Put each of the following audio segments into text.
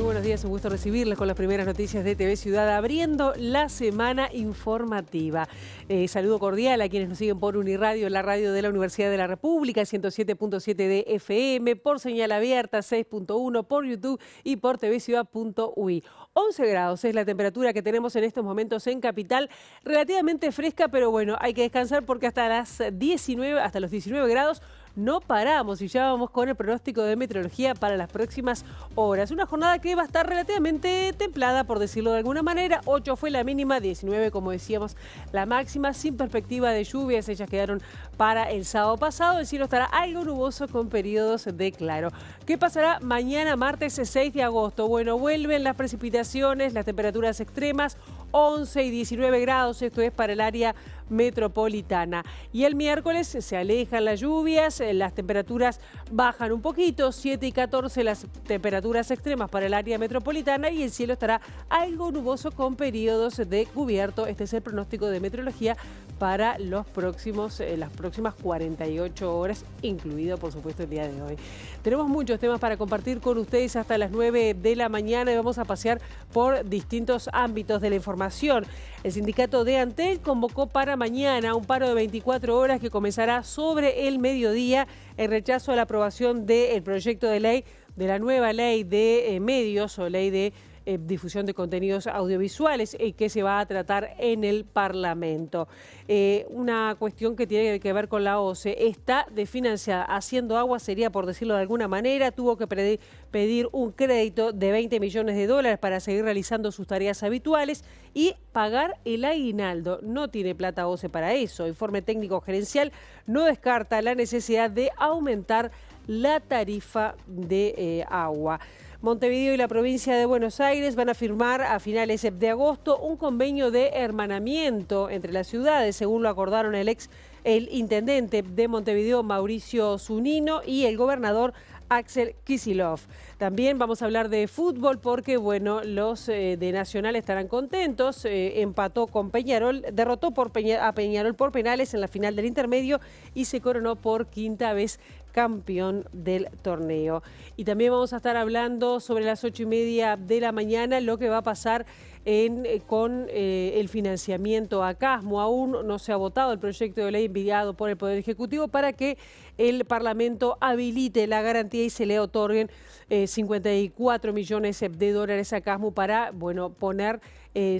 buenos días, un gusto recibirles con las primeras noticias de TV Ciudad, abriendo la semana informativa. Saludo cordial a quienes nos siguen por Uniradio, la radio de la Universidad de la República, 107.7 de FM, por señal abierta, 6.1, por YouTube y por tvciudad.ui. 11 grados es la temperatura que tenemos en estos momentos en Capital, relativamente fresca, pero bueno, hay que descansar porque hasta los 19 grados no paramos y ya vamos con el pronóstico de meteorología para las próximas horas. Una jornada que va a estar relativamente templada, por decirlo de alguna manera. 8 fue la mínima, 19, como decíamos, la máxima, sin perspectiva de lluvias. Ellas quedaron para el sábado pasado. El cielo estará algo nuboso con periodos de claro. ¿Qué pasará mañana, martes 6 de agosto? Bueno, vuelven las precipitaciones, las temperaturas extremas, 11 y 19 grados, esto es para el área metropolitana. Y el miércoles se alejan las lluvias, las temperaturas bajan un poquito, 7 y 14 las temperaturas extremas para el área metropolitana y el cielo estará algo nuboso con periodos de cubierto. Este es el pronóstico de meteorología para las próximas 48 horas, incluido por supuesto el día de hoy. Tenemos muchos temas para compartir con ustedes hasta las 9 de la mañana y vamos a pasear por distintos ámbitos de la información. El sindicato de Antel convocó para mañana un paro de 24 horas que comenzará sobre el mediodía en rechazo a la aprobación del proyecto de ley de la nueva ley de medios o ley de difusión de contenidos audiovisuales que se va a tratar en el Parlamento. Una cuestión que tiene que ver con la OCE. Está desfinanciada, haciendo agua sería, por decirlo de alguna manera. Tuvo que pedir un crédito de 20 millones de dólares para seguir realizando sus tareas habituales y pagar el aguinaldo. No tiene plata OCE para eso. Informe técnico gerencial no descarta la necesidad de aumentar la tarifa de agua. Montevideo y la provincia de Buenos Aires van a firmar a finales de agosto un convenio de hermanamiento entre las ciudades, según lo acordaron el intendente de Montevideo, Mauricio Zunino, y el gobernador Axel Kicillof. También vamos a hablar de fútbol porque, bueno, los de Nacional estarán contentos. Empató con Peñarol, derrotó a Peñarol por penales en la final del intermedio y se coronó por quinta vez campeón del torneo. Y también vamos a estar hablando sobre las 8:30 de la mañana lo que va a pasar con el financiamiento a Casmo. Aún no se ha votado el proyecto de ley enviado por el Poder Ejecutivo para que el Parlamento habilite la garantía y se le otorguen 54 millones de dólares a Casmo para, bueno, poner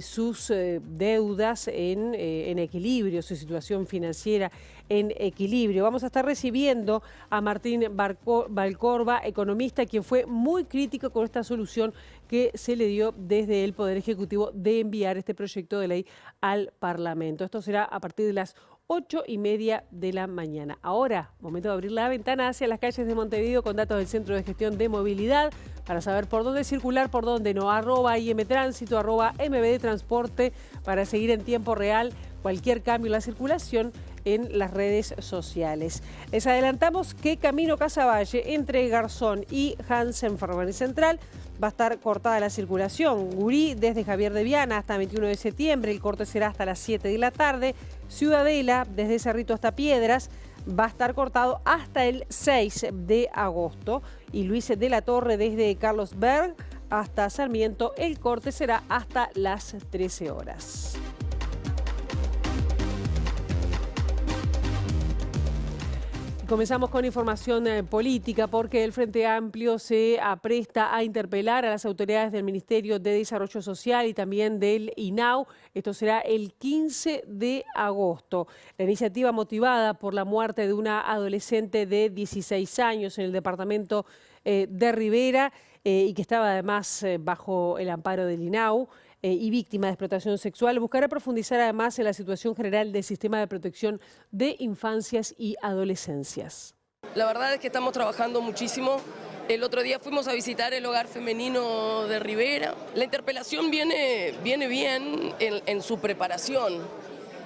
sus deudas en equilibrio, su situación financiera en equilibrio. Vamos a estar recibiendo a Martín Valcorba, economista, quien fue muy crítico con esta solución que se le dio desde el Poder Ejecutivo de enviar este proyecto de ley al Parlamento. Esto será a partir de las 8:30 de la mañana. Ahora, momento de abrir la ventana hacia las calles de Montevideo con datos del Centro de Gestión de Movilidad para saber por dónde circular, por dónde no. @IMTránsito, @MBDtransporte para seguir en tiempo real cualquier cambio en la circulación en las redes sociales. Les adelantamos que camino Casavalle entre Garzón y Hansen Ferrocarril Central va a estar cortada la circulación. Gurí desde Javier de Viana hasta 21 de septiembre, el corte será hasta las 7 de la tarde. Ciudadela desde Cerrito hasta Piedras va a estar cortado hasta el 6 de agosto. Y Luis de la Torre desde Carlos Berg hasta Sarmiento, el corte será hasta las 13 horas. Comenzamos con información política porque el Frente Amplio se apresta a interpelar a las autoridades del Ministerio de Desarrollo Social y también del INAU. Esto será el 15 de agosto. La iniciativa, motivada por la muerte de una adolescente de 16 años en el departamento de Rivera y que estaba además bajo el amparo del INAU, y víctima de explotación sexual, buscará profundizar además en la situación general del sistema de protección de infancias y adolescencias. La verdad es que estamos trabajando muchísimo. El otro día fuimos a visitar el hogar femenino de Rivera. La interpelación viene bien en su preparación.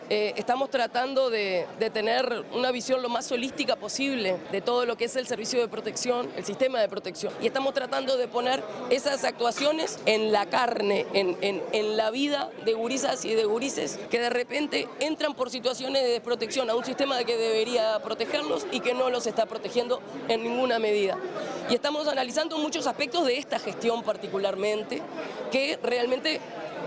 estamos tratando de tener una visión lo más holística posible de todo lo que es el servicio de protección, el sistema de protección. Y estamos tratando de poner esas actuaciones en la carne, en la vida de gurisas y de gurises que de repente entran por situaciones de desprotección a un sistema que debería protegerlos y que no los está protegiendo en ninguna medida. Y estamos analizando muchos aspectos de esta gestión particularmente, que realmente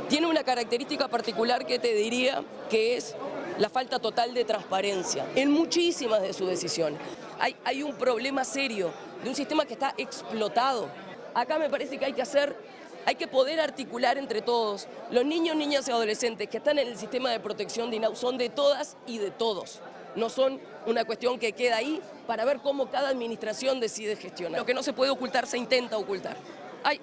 tiene una característica particular que te diría que es la falta total de transparencia en muchísimas de sus decisiones. Hay un problema serio de un sistema que está explotado. Acá me parece que hay que poder articular entre todos. Los niños, niñas y adolescentes que están en el sistema de protección de INAU son de todas y de todos. No son una cuestión que queda ahí para ver cómo cada administración decide gestionar. Lo que no se puede ocultar se intenta ocultar.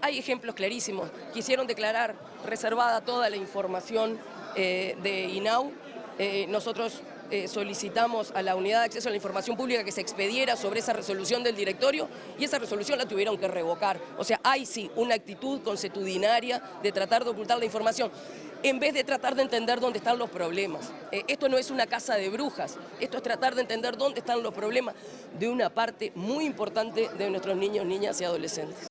Hay ejemplos clarísimos. Quisieron declarar reservada toda la información de INAU. Nosotros solicitamos a la Unidad de Acceso a la Información Pública que se expediera sobre esa resolución del directorio y esa resolución la tuvieron que revocar. O sea, hay sí una actitud consuetudinaria de tratar de ocultar la información en vez de tratar de entender dónde están los problemas. Esto no es una casa de brujas, esto es tratar de entender dónde están los problemas de una parte muy importante de nuestros niños, niñas y adolescentes.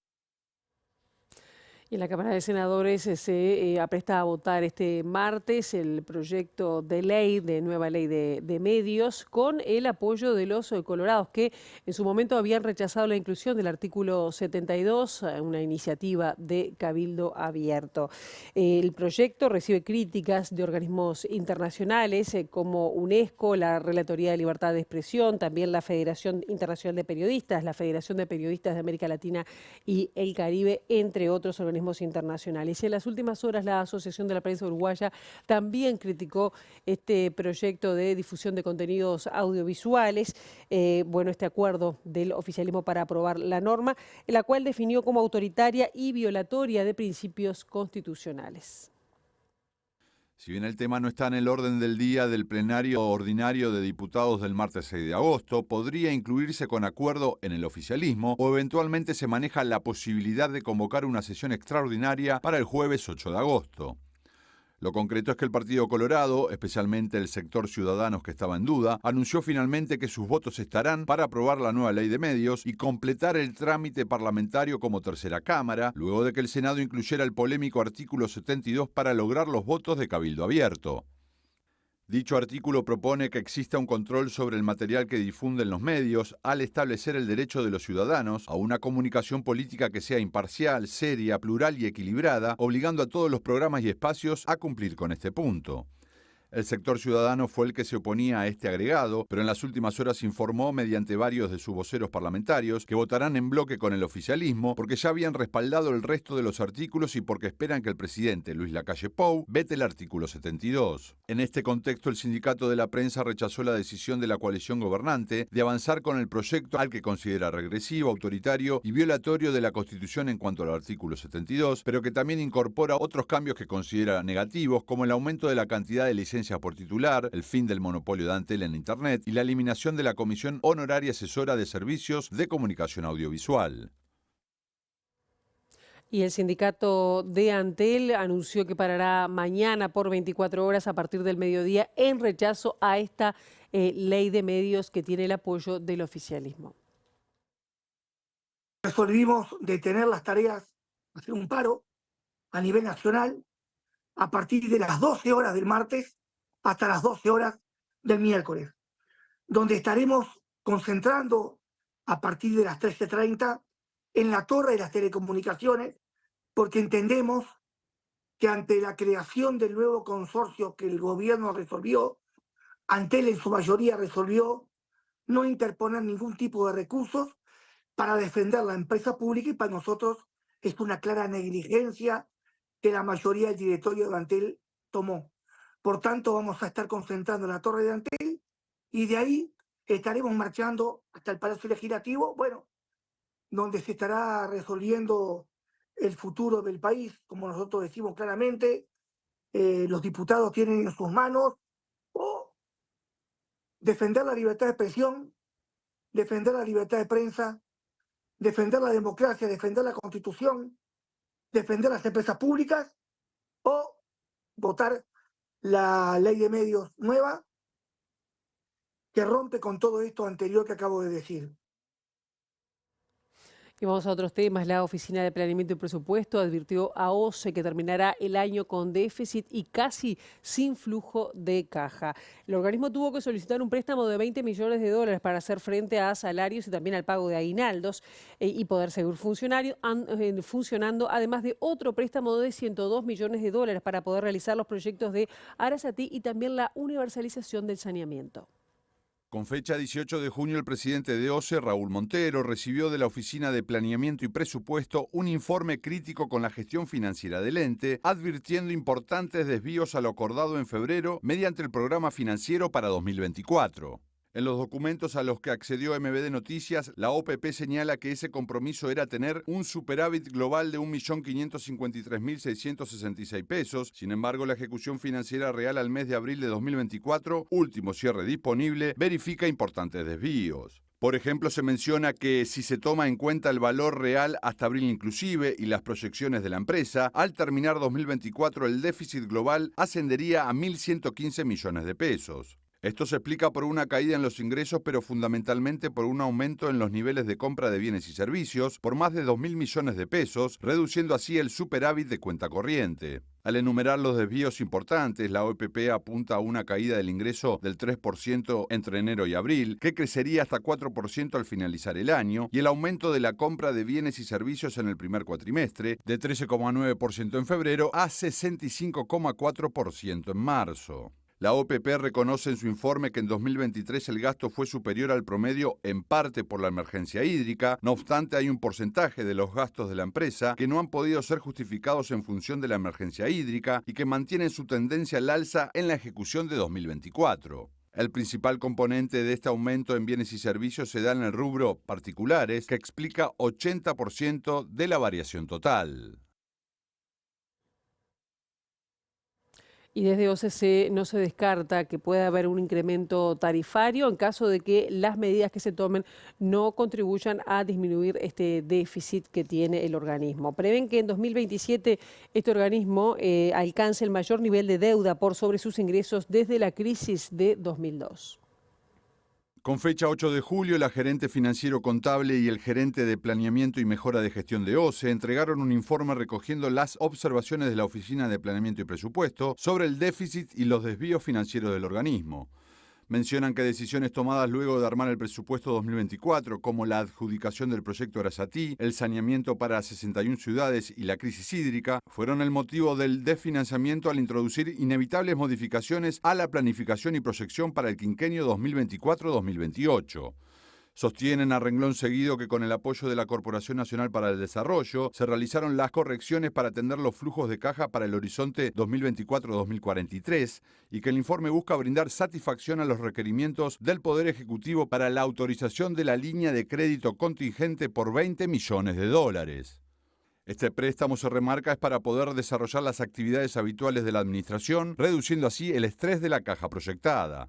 Y en la Cámara de Senadores se apresta a votar este martes el proyecto de ley, de nueva ley de medios, con el apoyo de los colorados, que en su momento habían rechazado la inclusión del artículo 72, una iniciativa de Cabildo Abierto. El proyecto recibe críticas de organismos internacionales como UNESCO, la Relatoría de Libertad de Expresión, también la Federación Internacional de Periodistas, la Federación de Periodistas de América Latina y el Caribe, entre otros organismos internacionales. Y en las últimas horas la Asociación de la Prensa Uruguaya también criticó este proyecto de difusión de contenidos audiovisuales, este acuerdo del oficialismo para aprobar la norma, en la cual definió como autoritaria y violatoria de principios constitucionales. Si bien el tema no está en el orden del día del plenario ordinario de diputados del martes 6 de agosto, podría incluirse con acuerdo en el oficialismo o eventualmente se maneja la posibilidad de convocar una sesión extraordinaria para el jueves 8 de agosto. Lo concreto es que el Partido Colorado, especialmente el sector Ciudadanos que estaba en duda, anunció finalmente que sus votos estarán para aprobar la nueva ley de medios y completar el trámite parlamentario como tercera cámara, luego de que el Senado incluyera el polémico artículo 72 para lograr los votos de Cabildo Abierto. Dicho artículo propone que exista un control sobre el material que difunden los medios al establecer el derecho de los ciudadanos a una comunicación política que sea imparcial, seria, plural y equilibrada, obligando a todos los programas y espacios a cumplir con este punto. El sector ciudadano fue el que se oponía a este agregado, pero en las últimas horas informó mediante varios de sus voceros parlamentarios que votarán en bloque con el oficialismo porque ya habían respaldado el resto de los artículos y porque esperan que el presidente Luis Lacalle Pou vete el artículo 72. En este contexto, el sindicato de la prensa rechazó la decisión de la coalición gobernante de avanzar con el proyecto al que considera regresivo, autoritario y violatorio de la Constitución en cuanto al artículo 72, pero que también incorpora otros cambios que considera negativos, como el aumento de la cantidad de licencias por titular, el fin del monopolio de Antel en Internet y la eliminación de la Comisión Honoraria Asesora de Servicios de Comunicación Audiovisual. Y el sindicato de Antel anunció que parará mañana por 24 horas a partir del mediodía en rechazo a esta ley de medios que tiene el apoyo del oficialismo. Resolvimos detener las tareas, hacer un paro a nivel nacional a partir de las 12 horas del martes hasta las 12 horas del miércoles, donde estaremos concentrando a partir de las 13:30 en la Torre de las Telecomunicaciones, porque entendemos que ante la creación del nuevo consorcio que el gobierno resolvió, Antel en su mayoría resolvió no interponer ningún tipo de recursos para defender la empresa pública, y para nosotros es una clara negligencia que la mayoría del directorio de Antel tomó. Por tanto, vamos a estar concentrando en la Torre de Antel y de ahí estaremos marchando hasta el Palacio Legislativo, donde se estará resolviendo el futuro del país, como nosotros decimos claramente. Los diputados tienen en sus manos o defender la libertad de expresión, defender la libertad de prensa, defender la democracia, defender la Constitución, defender las empresas públicas o votar la ley de medios nueva que rompe con todo esto anterior que acabo de decir. Y vamos a otros temas. La Oficina de Planeamiento y Presupuesto advirtió a OCE que terminará el año con déficit y casi sin flujo de caja. El organismo tuvo que solicitar un préstamo de 20 millones de dólares para hacer frente a salarios y también al pago de aguinaldos y poder seguir funcionando, además de otro préstamo de 102 millones de dólares para poder realizar los proyectos de Arasatí y también la universalización del saneamiento. Con fecha 18 de junio, el presidente de OCE, Raúl Montero, recibió de la Oficina de Planeamiento y Presupuesto un informe crítico con la gestión financiera del ente, advirtiendo importantes desvíos a lo acordado en febrero mediante el programa financiero para 2024. En los documentos a los que accedió MBD Noticias, la OPP señala que ese compromiso era tener un superávit global de 1.553.666 pesos. Sin embargo, la ejecución financiera real al mes de abril de 2024, último cierre disponible, verifica importantes desvíos. Por ejemplo, se menciona que si se toma en cuenta el valor real hasta abril inclusive y las proyecciones de la empresa, al terminar 2024 el déficit global ascendería a 1.115 millones de pesos. Esto se explica por una caída en los ingresos, pero fundamentalmente por un aumento en los niveles de compra de bienes y servicios por más de 2.000 millones de pesos, reduciendo así el superávit de cuenta corriente. Al enumerar los desvíos importantes, la OPP apunta a una caída del ingreso del 3% entre enero y abril, que crecería hasta 4% al finalizar el año, y el aumento de la compra de bienes y servicios en el primer cuatrimestre, de 13,9% en febrero a 65,4% en marzo. La OPP reconoce en su informe que en 2023 el gasto fue superior al promedio en parte por la emergencia hídrica. No obstante, hay un porcentaje de los gastos de la empresa que no han podido ser justificados en función de la emergencia hídrica y que mantienen su tendencia al alza en la ejecución de 2024. El principal componente de este aumento en bienes y servicios se da en el rubro particulares, que explica 80% de la variación total. Y desde OCC no se descarta que pueda haber un incremento tarifario en caso de que las medidas que se tomen no contribuyan a disminuir este déficit que tiene el organismo. Prevén que en 2027 este organismo alcance el mayor nivel de deuda por sobre sus ingresos desde la crisis de 2002. Con fecha 8 de julio, la gerente financiero contable y el gerente de planeamiento y mejora de gestión de OCE entregaron un informe recogiendo las observaciones de la Oficina de Planeamiento y Presupuesto sobre el déficit y los desvíos financieros del organismo. Mencionan que decisiones tomadas luego de armar el presupuesto 2024, como la adjudicación del proyecto Arasatí, el saneamiento para 61 ciudades y la crisis hídrica, fueron el motivo del desfinanciamiento al introducir inevitables modificaciones a la planificación y proyección para el quinquenio 2024-2028. Sostienen a renglón seguido que con el apoyo de la Corporación Nacional para el Desarrollo se realizaron las correcciones para atender los flujos de caja para el horizonte 2024-2043 y que el informe busca brindar satisfacción a los requerimientos del Poder Ejecutivo para la autorización de la línea de crédito contingente por 20 millones de dólares. Este préstamo, se remarca, es para poder desarrollar las actividades habituales de la Administración, reduciendo así el estrés de la caja proyectada.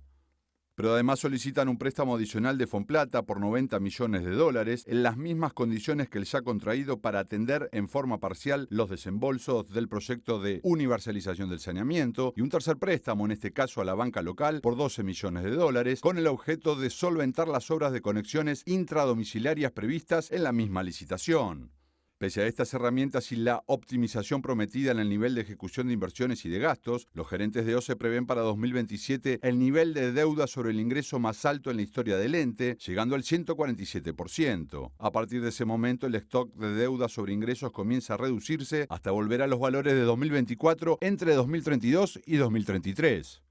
Pero además solicitan un préstamo adicional de Fomplata por 90 millones de dólares en las mismas condiciones que el ya contraído para atender en forma parcial los desembolsos del proyecto de universalización del saneamiento y un tercer préstamo, en este caso a la banca local, por 12 millones de dólares con el objeto de solventar las obras de conexiones intradomiciliarias previstas en la misma licitación. Pese a estas herramientas y la optimización prometida en el nivel de ejecución de inversiones y de gastos, los gerentes de OCE prevén para 2027 el nivel de deuda sobre el ingreso más alto en la historia del ente, llegando al 147%. A partir de ese momento, el stock de deuda sobre ingresos comienza a reducirse hasta volver a los valores de 2024 entre 2032 y 2033.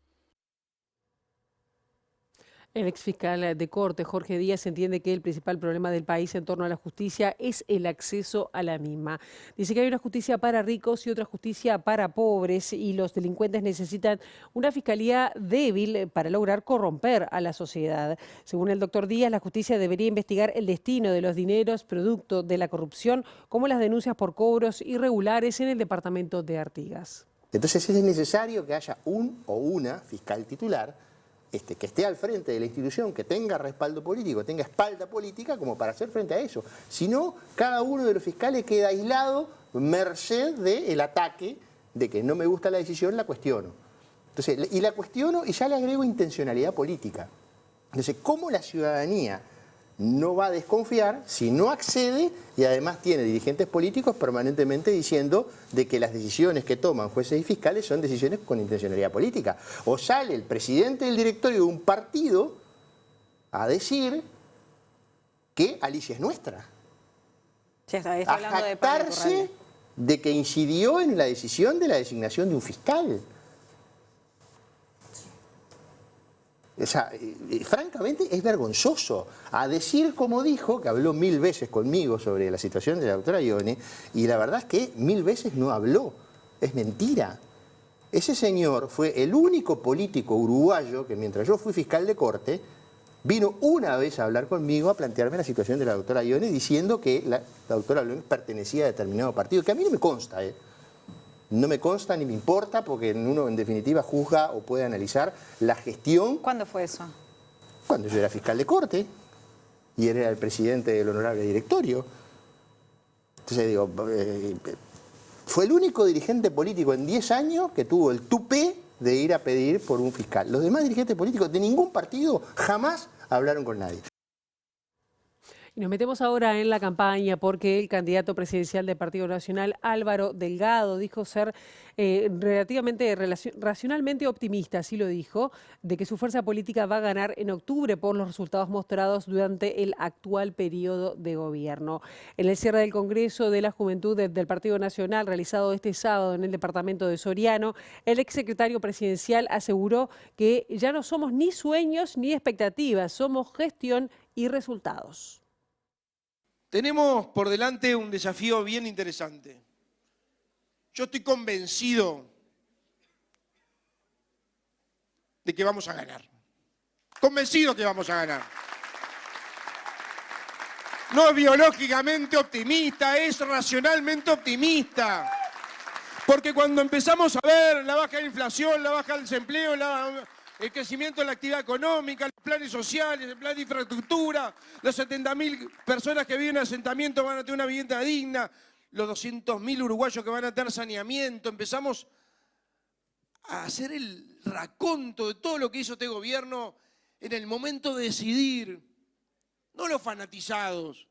El exfiscal de Corte, Jorge Díaz, entiende que el principal problema del país en torno a la justicia es el acceso a la misma. Dice que hay una justicia para ricos y otra justicia para pobres y los delincuentes necesitan una fiscalía débil para lograr corromper a la sociedad. Según el doctor Díaz, la justicia debería investigar el destino de los dineros producto de la corrupción, como las denuncias por cobros irregulares en el departamento de Artigas. Entonces es necesario que haya un o una fiscal titular que esté al frente de la institución, que tenga respaldo político, tenga espalda política como para hacer frente a eso. Si no, cada uno de los fiscales queda aislado, merced del ataque de que no me gusta la decisión, la cuestiono. Entonces, y la cuestiono y ya le agrego intencionalidad política. Entonces, ¿cómo la ciudadanía no va a desconfiar si no accede y además tiene dirigentes políticos permanentemente diciendo de que las decisiones que toman jueces y fiscales son decisiones con intencionalidad política? O sale el presidente del directorio de un partido a decir que Alicia es nuestra. Sí, está A hablando de Pablo jactarse Corrales. de que incidió en la decisión de la designación de un fiscal. O sea, francamente es vergonzoso. A decir como dijo, que habló 1000 veces conmigo sobre la situación de la doctora Ione, y la verdad es que 1000 veces no habló. Es mentira. Ese señor fue el único político uruguayo que mientras yo fui fiscal de corte, vino una vez a hablar conmigo a plantearme la situación de la doctora Ione diciendo que la doctora Ione pertenecía a determinado partido, que a mí no me consta, No me consta ni me importa porque uno en definitiva juzga o puede analizar la gestión. ¿Cuándo fue eso? Cuando yo era fiscal de corte y él era el presidente del honorable directorio. Entonces digo, fue el único dirigente político en 10 años que tuvo el tupé de ir a pedir por un fiscal. Los demás dirigentes políticos de ningún partido jamás hablaron con nadie. Y nos metemos ahora en la campaña porque el candidato presidencial del Partido Nacional, Álvaro Delgado, dijo ser relativamente racionalmente optimista, así lo dijo, de que su fuerza política va a ganar en octubre por los resultados mostrados durante el actual periodo de gobierno. En el cierre del Congreso de la Juventud del Partido Nacional, realizado este sábado en el departamento de Soriano, el exsecretario presidencial aseguró que ya no somos ni sueños ni expectativas, somos gestión y resultados. Tenemos por delante un desafío bien interesante. Yo estoy convencido de que vamos a ganar. Convencido que vamos a ganar. No es biológicamente optimista, es racionalmente optimista. Porque cuando empezamos a ver la baja de la inflación, la baja del desempleo, el crecimiento de la actividad económica, los planes sociales, el plan de infraestructura, las 70.000 personas que viven en asentamiento van a tener una vivienda digna, los 200.000 uruguayos que van a tener saneamiento. Empezamos a hacer el raconto de todo lo que hizo este gobierno en el momento de decidir. No los fanatizados,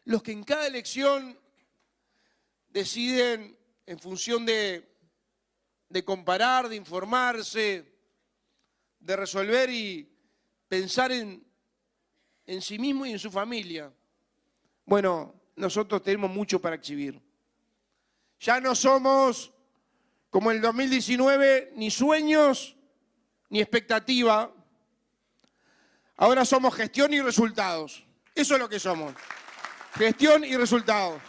los que en cada elección deciden en función de comparar, de informarse, de resolver y pensar en sí mismo y en su familia. Bueno, nosotros tenemos mucho para exhibir. Ya no somos, como en el 2019, ni sueños ni expectativa. Ahora somos gestión y resultados. Eso es lo que somos. Gestión y resultados.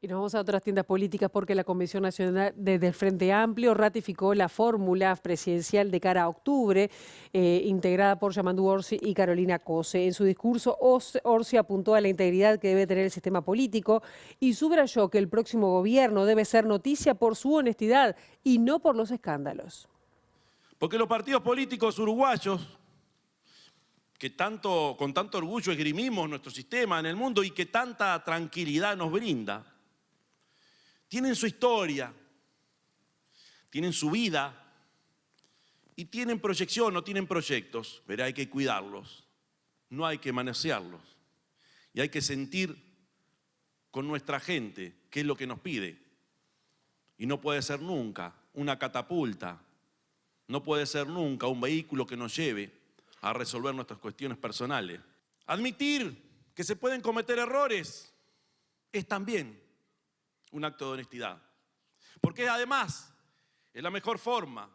Y nos vamos a otras tiendas políticas porque la Convención Nacional del Frente Amplio ratificó la fórmula presidencial de cara a octubre, integrada por Yamandu Orsi y Carolina Cose. En su discurso, Orsi apuntó a la integridad que debe tener el sistema político y subrayó que el próximo gobierno debe ser noticia por su honestidad y no por los escándalos. Porque los partidos políticos uruguayos, que con tanto orgullo esgrimimos nuestro sistema en el mundo y que tanta tranquilidad nos brinda, tienen su historia, tienen su vida y tienen proyección, no tienen proyectos, pero hay que cuidarlos, no hay que manosearlos y hay que sentir con nuestra gente qué es lo que nos pide. Y no puede ser nunca una catapulta, no puede ser nunca un vehículo que nos lleve a resolver nuestras cuestiones personales. Admitir que se pueden cometer errores es también un acto de honestidad, porque además es la mejor forma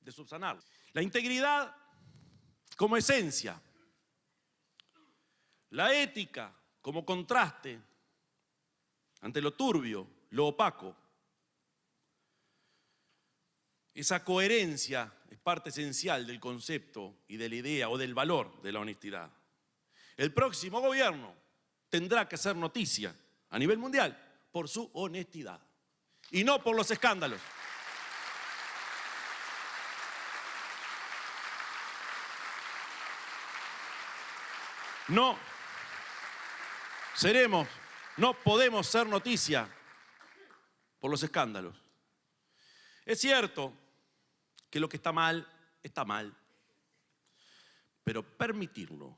de subsanar. La integridad como esencia, la ética como contraste ante lo turbio, lo opaco. Esa coherencia es parte esencial del concepto y de la idea o del valor de la honestidad. El próximo gobierno tendrá que hacer noticia a nivel mundial por su honestidad y no por los escándalos. No podemos ser noticia por los escándalos. Es cierto que lo que está mal, pero permitirlo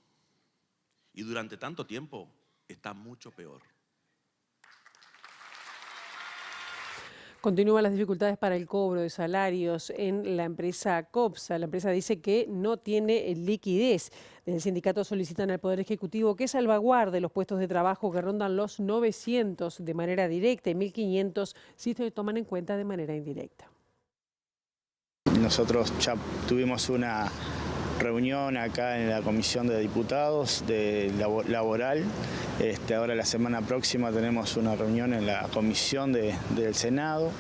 y durante tanto tiempo está mucho peor. Continúan las dificultades para el cobro de salarios en la empresa COPSA. La empresa dice que no tiene liquidez. Desde el sindicato solicitan al Poder Ejecutivo que salvaguarde los puestos de trabajo que rondan los 900 de manera directa y 1.500 si se toman en cuenta de manera indirecta. Nosotros ya tuvimos una reunión acá en la Comisión de Diputados laboral. Ahora la semana próxima tenemos una reunión en la Comisión del Senado,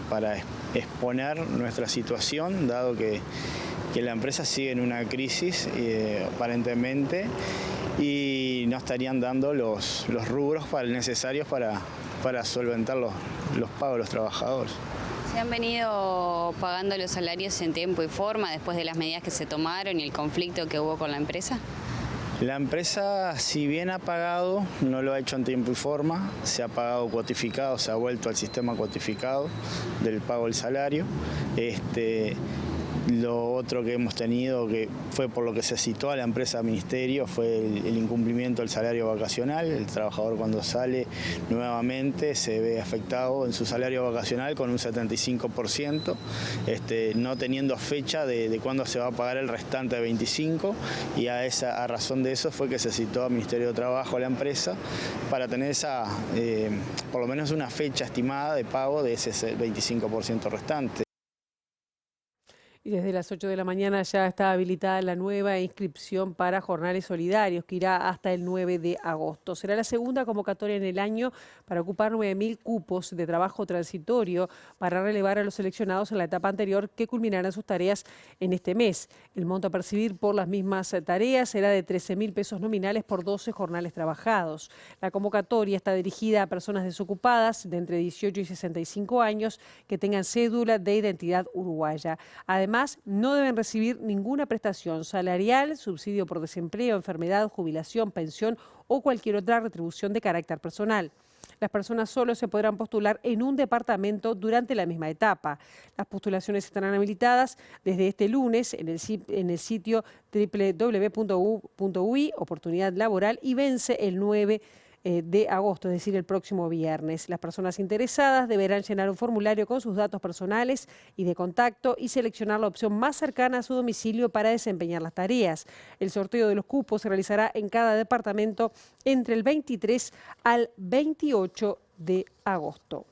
para exponer nuestra situación, dado que la empresa sigue en una crisis aparentemente y no estarían dando los rubros necesarios para solventar los pagos de los trabajadores. ¿Se han venido pagando los salarios en tiempo y forma después de las medidas que se tomaron y el conflicto que hubo con la empresa? La empresa, si bien ha pagado, no lo ha hecho en tiempo y forma, se ha pagado cuotificado, se ha vuelto al sistema cuotificado del pago del salario. Lo otro que hemos tenido, que fue por lo que se citó a la empresa ministerio, fue el incumplimiento del salario vacacional. El trabajador cuando sale nuevamente se ve afectado en su salario vacacional con un 75%, no teniendo fecha de cuándo se va a pagar el restante de 25%, y a razón de eso fue que se citó al Ministerio de Trabajo a la empresa para tener por lo menos una fecha estimada de pago de ese 25% restante. Y desde las 8 de la mañana ya está habilitada la nueva inscripción para jornales solidarios, que irá hasta el 9 de agosto. Será la segunda convocatoria en el año para ocupar 9.000 cupos de trabajo transitorio para relevar a los seleccionados en la etapa anterior, que culminarán sus tareas en este mes. El monto a percibir por las mismas tareas será de 13.000 pesos nominales por 12 jornales trabajados. La convocatoria está dirigida a personas desocupadas de entre 18 y 65 años que tengan cédula de identidad uruguaya. Además, no deben recibir ninguna prestación salarial, subsidio por desempleo, enfermedad, jubilación, pensión o cualquier otra retribución de carácter personal. Las personas solo se podrán postular en un departamento durante la misma etapa. Las postulaciones estarán habilitadas desde este lunes en el sitio www.u.ui, oportunidad laboral, y vence el 9 de agosto, es decir, el próximo viernes. Las personas interesadas deberán llenar un formulario con sus datos personales y de contacto y seleccionar la opción más cercana a su domicilio para desempeñar las tareas. El sorteo de los cupos se realizará en cada departamento entre el 23 al 28 de agosto.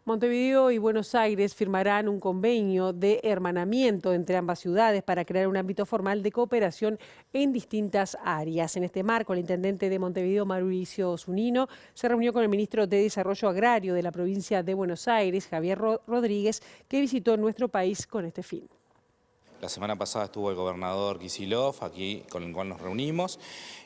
Montevideo y Buenos Aires firmarán un convenio de hermanamiento entre ambas ciudades para crear un ámbito formal de cooperación en distintas áreas. En este marco, el intendente de Montevideo, Mauricio Zunino, se reunió con el ministro de Desarrollo Agrario de la provincia de Buenos Aires, Javier Rodríguez, que visitó nuestro país con este fin. La semana pasada estuvo el gobernador Kicillof aquí, con el cual nos reunimos.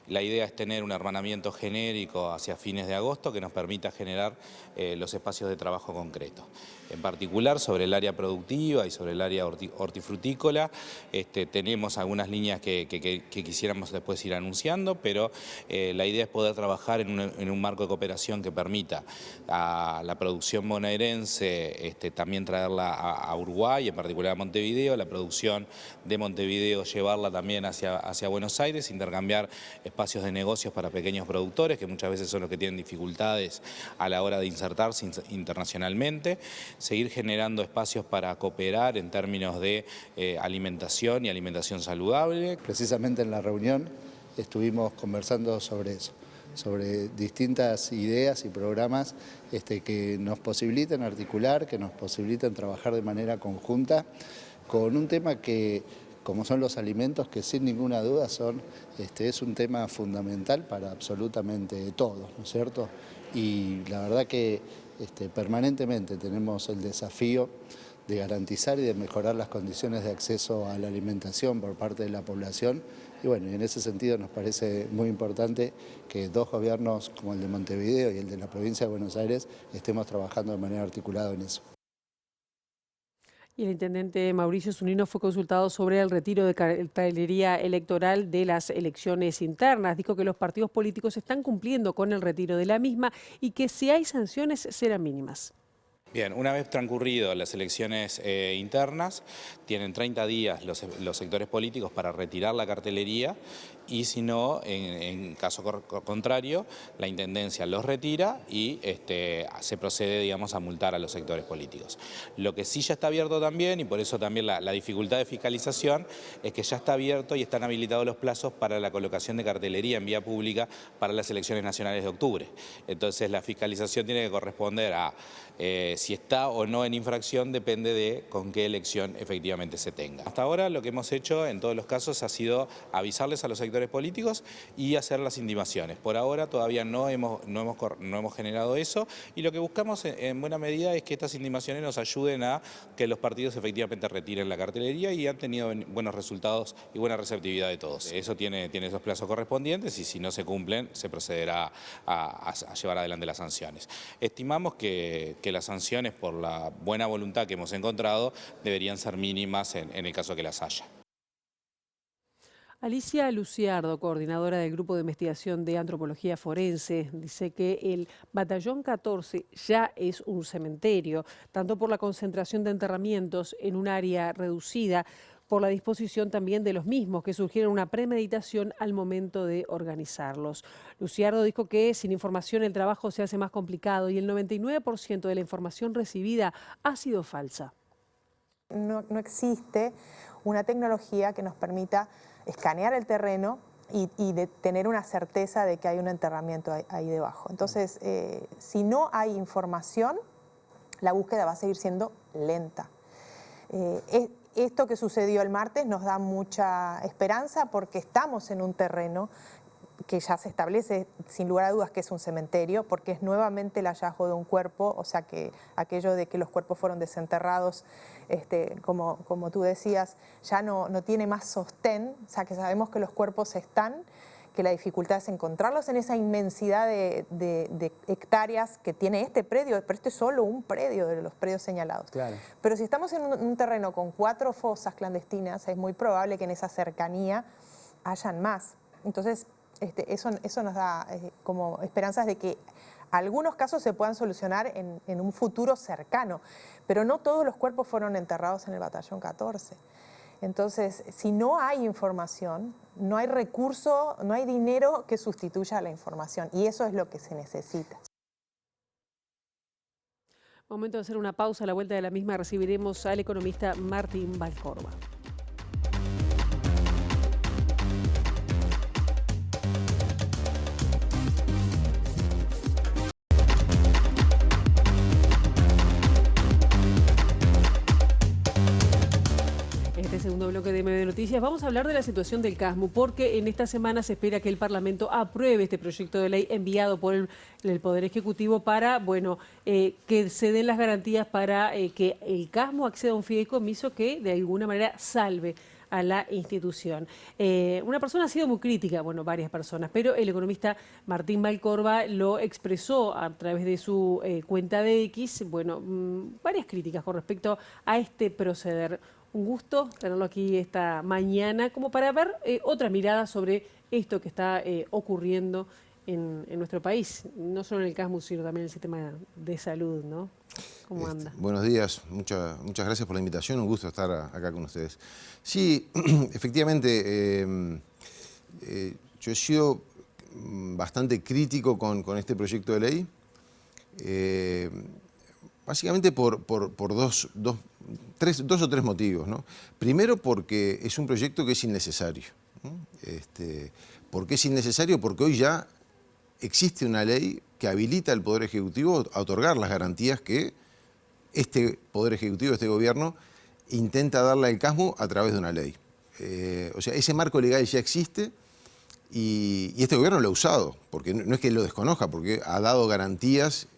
La idea es tener un hermanamiento genérico hacia fines de agosto que nos permita generar los espacios de trabajo concretos. En particular sobre el área productiva y sobre el área hortifrutícola, tenemos algunas líneas que quisiéramos después ir anunciando, pero la idea es poder trabajar en un marco de cooperación que permita a la producción bonaerense también traerla a Uruguay, en particular a Montevideo, la producción de Montevideo llevarla también hacia Buenos Aires, intercambiar espacios de negocios para pequeños productores, que muchas veces son los que tienen dificultades a la hora de insertarse internacionalmente, seguir generando espacios para cooperar en términos de alimentación y alimentación saludable. Precisamente en la reunión estuvimos conversando sobre eso, sobre distintas ideas y programas que nos posibiliten articular, que nos posibiliten trabajar de manera conjunta con un tema que, como son los alimentos, que sin ninguna duda es un tema fundamental para absolutamente todos, ¿no es cierto? Y la verdad que permanentemente tenemos el desafío de garantizar y de mejorar las condiciones de acceso a la alimentación por parte de la población. Y bueno, en ese sentido nos parece muy importante que dos gobiernos como el de Montevideo y el de la provincia de Buenos Aires estemos trabajando de manera articulada en eso. Y el intendente Mauricio Zunino fue consultado sobre el retiro de cartelería electoral de las elecciones internas. Dijo que los partidos políticos están cumpliendo con el retiro de la misma y que si hay sanciones serán mínimas. Bien, una vez transcurrido las elecciones internas, tienen 30 días los sectores políticos para retirar la cartelería y si no, en caso contrario, la Intendencia los retira y se procede, digamos, a multar a los sectores políticos. Lo que sí ya está abierto también, y por eso también la dificultad de fiscalización, es que ya está abierto y están habilitados los plazos para la colocación de cartelería en vía pública para las elecciones nacionales de octubre. Entonces la fiscalización tiene que corresponder a si está o no en infracción, depende de con qué elección efectivamente se tenga. Hasta ahora lo que hemos hecho en todos los casos ha sido avisarles a los sectores políticos y hacer las intimaciones. Por ahora todavía no hemos generado eso y lo que buscamos en buena medida es que estas intimaciones nos ayuden a que los partidos efectivamente retiren la cartelería y han tenido buenos resultados y buena receptividad de todos. Eso tiene esos plazos correspondientes y si no se cumplen se procederá a llevar adelante las sanciones. Estimamos que las sanciones por la buena voluntad que hemos encontrado deberían ser mínimas en el caso que las haya. Alicia Luciardo, coordinadora del Grupo de Investigación de Antropología Forense, dice que el Batallón 14 ya es un cementerio, tanto por la concentración de enterramientos en un área reducida, por la disposición también de los mismos, que surgieron una premeditación al momento de organizarlos. Luciardo dijo que sin información el trabajo se hace más complicado y el 99% de la información recibida ha sido falsa. No existe una tecnología que nos permita escanear el terreno y de tener una certeza de que hay un enterramiento ahí debajo. Entonces, si no hay información, la búsqueda va a seguir siendo lenta. Esto que sucedió el martes nos da mucha esperanza porque estamos en un terreno que ya se establece sin lugar a dudas que es un cementerio, porque es nuevamente el hallazgo de un cuerpo, o sea que aquello de que los cuerpos fueron desenterrados, como tú decías, ya no tiene más sostén, o sea que sabemos que los cuerpos están, que la dificultad es encontrarlos en esa inmensidad de hectáreas que tiene este predio, pero este es solo un predio de los predios señalados. Claro. Pero si estamos en un terreno con 4 fosas clandestinas, es muy probable que en esa cercanía hayan más. Entonces, eso nos da como esperanzas de que algunos casos se puedan solucionar en un futuro cercano, pero no todos los cuerpos fueron enterrados en el Batallón 14. Entonces, si no hay información, no hay recurso, no hay dinero que sustituya a la información y eso es lo que se necesita. Momento de hacer una pausa. A la vuelta de la misma recibiremos al economista Martín Valcorba. Segundo bloque de MB Noticias, vamos a hablar de la situación del CASMU, porque en esta semana se espera que el Parlamento apruebe este proyecto de ley enviado por el Poder Ejecutivo para, que se den las garantías para que el CASMU acceda a un fideicomiso que de alguna manera salve a la institución. Una persona ha sido muy crítica, varias personas, pero el economista Martín Valcorba lo expresó a través de su cuenta de X, varias críticas con respecto a este proceder. Un gusto tenerlo aquí esta mañana como para ver otra mirada sobre esto que está ocurriendo en nuestro país, no solo en el CASMU, sino también en el sistema de salud, ¿no? ¿Cómo anda? Buenos días, muchas gracias por la invitación, un gusto estar acá con ustedes. Sí, efectivamente, yo he sido bastante crítico con este proyecto de ley, básicamente por dos o tres motivos, ¿no? Primero, porque es un proyecto que es innecesario, ¿no? ¿Por qué es innecesario? Porque hoy ya existe una ley que habilita al Poder Ejecutivo a otorgar las garantías que este Poder Ejecutivo, este gobierno, intenta darle al CASMU a través de una ley. O sea, ese marco legal ya existe y este gobierno lo ha usado, porque no es que lo desconozca, porque ha dado garantías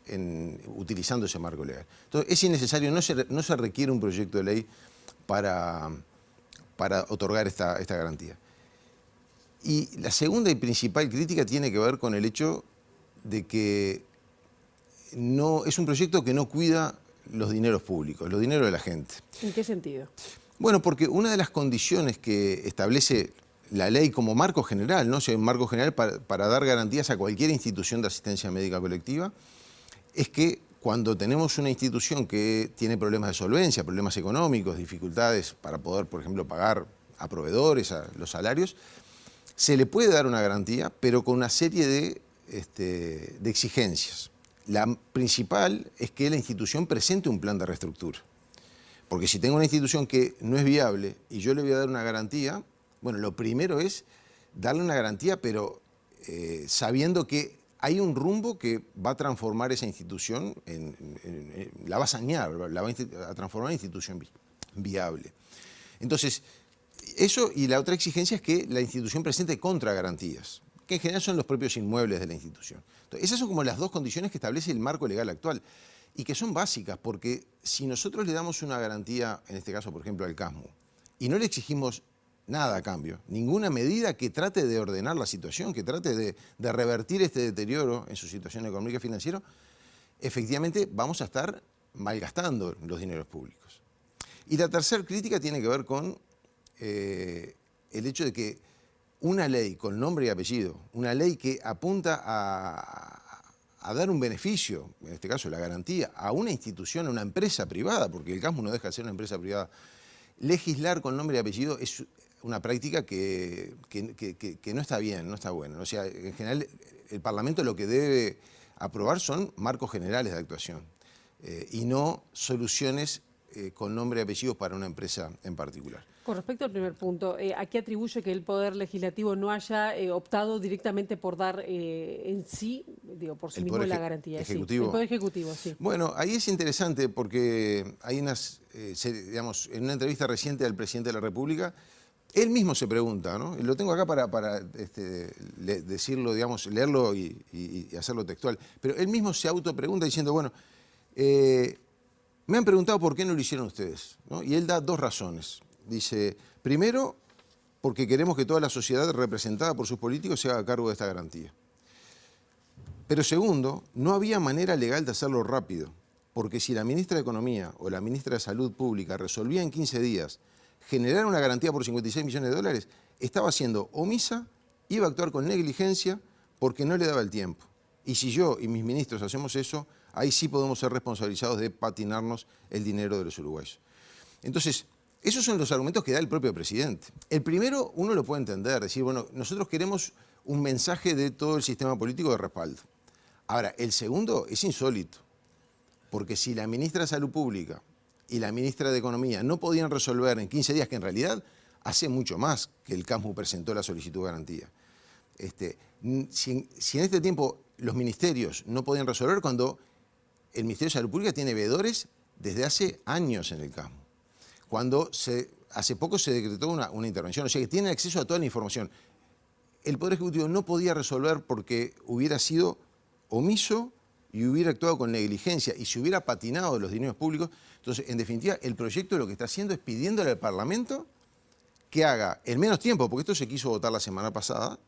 utilizando ese marco legal. Entonces, es innecesario, no se requiere un proyecto de ley para otorgar esta garantía. Y la segunda y principal crítica tiene que ver con el hecho de que es un proyecto que no cuida los dineros públicos, los dineros de la gente. ¿En qué sentido? Bueno, porque una de las condiciones que establece la ley como marco general, ¿no? O sea, un marco general para dar garantías a cualquier institución de asistencia médica colectiva, es que cuando tenemos una institución que tiene problemas de solvencia, problemas económicos, dificultades para poder, por ejemplo, pagar a proveedores, a los salarios, se le puede dar una garantía, pero con una serie de exigencias. La principal es que la institución presente un plan de reestructura. Porque si tengo una institución que no es viable y yo le voy a dar una garantía, bueno, lo primero es darle una garantía, pero sabiendo que hay un rumbo que va a transformar esa institución, la va a sanear, la va a transformar en institución viable. Entonces, eso, y la otra exigencia es que la institución presente contragarantías, que en general son los propios inmuebles de la institución. Entonces, esas son como las dos condiciones que establece el marco legal actual y que son básicas, porque si nosotros le damos una garantía, en este caso, por ejemplo, al CASMU, y no le exigimos nada a cambio, ninguna medida que trate de ordenar la situación, que trate de revertir este deterioro en su situación económica y financiera, efectivamente vamos a estar malgastando los dineros públicos. Y la tercera crítica tiene que ver con el hecho de que una ley con nombre y apellido, una ley que apunta a dar un beneficio, en este caso la garantía, a una institución, a una empresa privada, porque el CASMU no deja de ser una empresa privada, legislar con nombre y apellido es una práctica que no está bien, no está buena. O sea, en general el Parlamento lo que debe aprobar son marcos generales de actuación y no soluciones con nombre y apellido para una empresa en particular. Con respecto al primer punto, ¿a qué atribuye que el Poder Legislativo no haya optado directamente por dar en sí, digo, por sí mismo la garantía? Ejecutivo. Sí, el Poder Ejecutivo, sí. Bueno, ahí es interesante porque hay unas, digamos, en una entrevista reciente al presidente de la República, él mismo se pregunta, ¿no? Lo tengo acá para decirlo, digamos, leerlo y hacerlo textual, pero él mismo se autopregunta diciendo, bueno, me han preguntado por qué no lo hicieron ustedes, ¿no? Y él da dos razones. Dice, primero, porque queremos que toda la sociedad representada por sus políticos se haga cargo de esta garantía. Pero segundo, no había manera legal de hacerlo rápido, porque si la ministra de Economía o la ministra de Salud Pública resolvía en 15 días generar una garantía por 56 millones de dólares, estaba siendo omisa, iba a actuar con negligencia porque no le daba el tiempo. Y si yo y mis ministros hacemos eso, ahí sí podemos ser responsabilizados de patinarnos el dinero de los uruguayos. Entonces, esos son los argumentos que da el propio presidente. El primero uno lo puede entender, decir, bueno, nosotros queremos un mensaje de todo el sistema político de respaldo. Ahora, el segundo es insólito, porque si la ministra de Salud Pública y la ministra de Economía no podían resolver en 15 días, que en realidad hace mucho más que el CASMU presentó la solicitud de garantía. Si en este tiempo los ministerios no podían resolver, cuando el Ministerio de Salud Pública tiene veedores desde hace años en el CASMU, cuando hace poco se decretó una intervención, o sea que tienen acceso a toda la información. El Poder Ejecutivo no podía resolver porque hubiera sido omiso y hubiera actuado con negligencia y se hubiera patinado los dineros públicos. Entonces, en definitiva, el proyecto lo que está haciendo es pidiéndole al Parlamento que haga en menos tiempo, porque esto se quiso votar la semana pasada,